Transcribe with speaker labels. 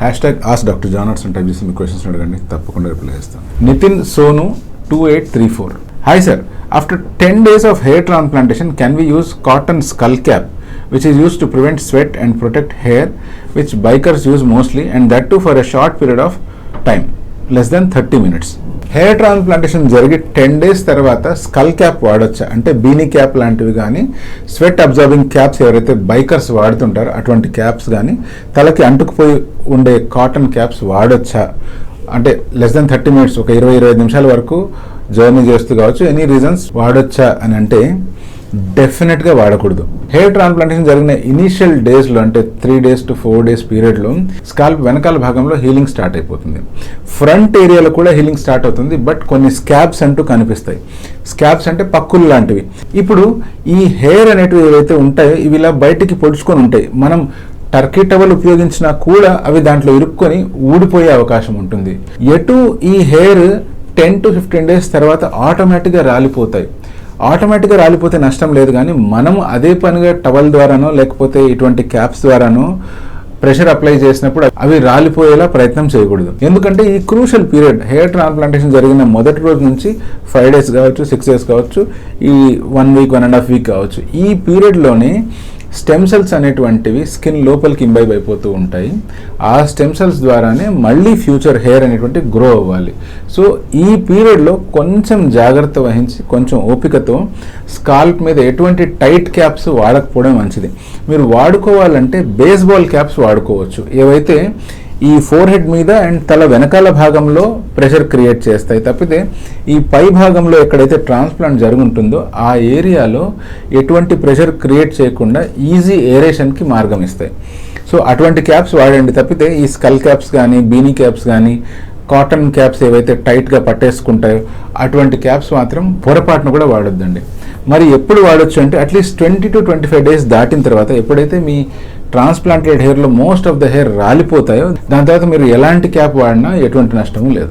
Speaker 1: #AskDrJohnWatson type చేసి మీ questions అడగండి, తప్పకుండా రిప్లై చేస్తాను. Nitin Sonu 2834. Hi sir, after 10 days of hair transplantation, can we use cotton skull cap, which is used to prevent sweat and protect hair, which bikers use mostly, and that too for a short period of time, less than 30 minutes? Hair transplantation జరిగి 10 days తర్వాత skull cap వాడొచ్చా అంటే beanie cap లాంటివి కానీ sweat observing caps ఎవరైతే bikers వాడుతుంటారో అటువంటి caps కానీ తలకి అంటుకుపోయి ఉండే కాటన్ క్యాప్స్ వాడొచ్చా అంటే లెస్ దెన్ 30 minutes ఒక 20-25 నిమిషాల వరకు జర్నీ చేస్తూ కావచ్చు, ఎనీ రీజన్స్ వాడొచ్చా అని అంటే డెఫినెట్గా వాడకూడదు. హెయిర్ ట్రాన్స్ప్లాంటేషన్ జరిగిన ఇనీషియల్ డేస్లో అంటే 3 days to 4 days పీరియడ్లో స్కాల్ప్ వెనకాల భాగంలో హీలింగ్ స్టార్ట్ అయిపోతుంది, ఫ్రంట్ ఏరియాలో కూడా హీలింగ్ స్టార్ట్ అవుతుంది. బట్ కొన్ని స్కాబ్స్ అంటూ కనిపిస్తాయి. స్కాబ్స్ అంటే పక్కులు లాంటివి. ఇప్పుడు ఈ హెయిర్ అనేటివి ఏవైతే ఉంటాయో ఇవి ఇలా బయటికి పొడుచుకొని ఉంటాయి. మనం టర్కీ టవల్ ఉపయోగించినా కూడా అవి దాంట్లో ఇరుక్కొని ఊడిపోయే అవకాశం ఉంటుంది. ఎటు ఈ హెయిర్ 10 to 15 days తర్వాత ఆటోమేటిక్గా రాలిపోతాయి. ఆటోమేటిక్గా రాలిపోతే నష్టం లేదు, కానీ మనం అదే పనిగా టవల్ ద్వారానో లేకపోతే ఇటువంటి క్యాప్స్ ద్వారానో ప్రెషర్ అప్లై చేసినప్పుడు అవి రాలిపోయేలా ప్రయత్నం చేయకూడదు. ఎందుకంటే ఈ క్రూషల్ పీరియడ్ హెయిర్ ట్రాన్స్ప్లాంటేషన్ జరిగిన మొదటి రోజు నుంచి 5 days కావచ్చు, 6 days కావచ్చు, ఈ 1 week 1.5 week కావచ్చు, ఈ పీరియడ్లోనే స్టెమ్ సెల్స్ అనేటువంటివి స్కిన్ లోపలికి ఇంబైబ్ అయిపోతూ ఉంటాయి. ఆ స్టెమ్ సెల్స్ ద్వారానే మళ్ళీ ఫ్యూచర్ హెయిర్ అనేటువంటి గ్రో అవ్వాలి. సో ఈ పీరియడ్లో కొంచెం జాగ్రత్త వహించి కొంచెం ఓపికతో స్కాల్ప్ మీద ఎటువంటి టైట్ క్యాప్స్ వాడకపోవడం మంచిది. మీరు వాడుకోవాలంటే బేస్బాల్ క్యాప్స్ వాడుకోవచ్చు, ఏవైతే ఈ ఫోర్ హెడ్ మీద అండ్ తల వెనకాల భాగంలో ప్రెషర్ క్రియేట్ చేస్తాయి. తప్పితే ఈ పై భాగంలో ఎక్కడైతే ట్రాన్స్ప్లాంట్ జరుగుతుందో ఆ ఏరియాలో ఎటువంటి ప్రెషర్ క్రియేట్ చేయకుండా ఈజీ ఏరేషన్కి మార్గం ఇస్తాయి. సో అటువంటి క్యాప్స్ వాడండి. తప్పితే ఈ స్కల్ క్యాప్స్ కానీ బీనీ క్యాప్స్ కానీ కాటన్ క్యాప్స్ ఏవైతే టైట్గా పట్టేసుకుంటాయో అటువంటి క్యాప్స్ మాత్రం పొరపాటును కూడా వాడొద్దండి. మరి ఎప్పుడు వాడొచ్చు అంటే అట్లీస్ట్ 20 to 25 days దాటిన తర్వాత, ఎప్పుడైతే మీ ట్రాన్స్ప్లాంటెడ్ హెయిర్లో మోస్ట్ ఆఫ్ ద హెయిర్ రాలిపోతాయో దాని తర్వాత మీరు ఎలాంటి క్యాప్ వాడినా ఎటువంటి నష్టము లేదు.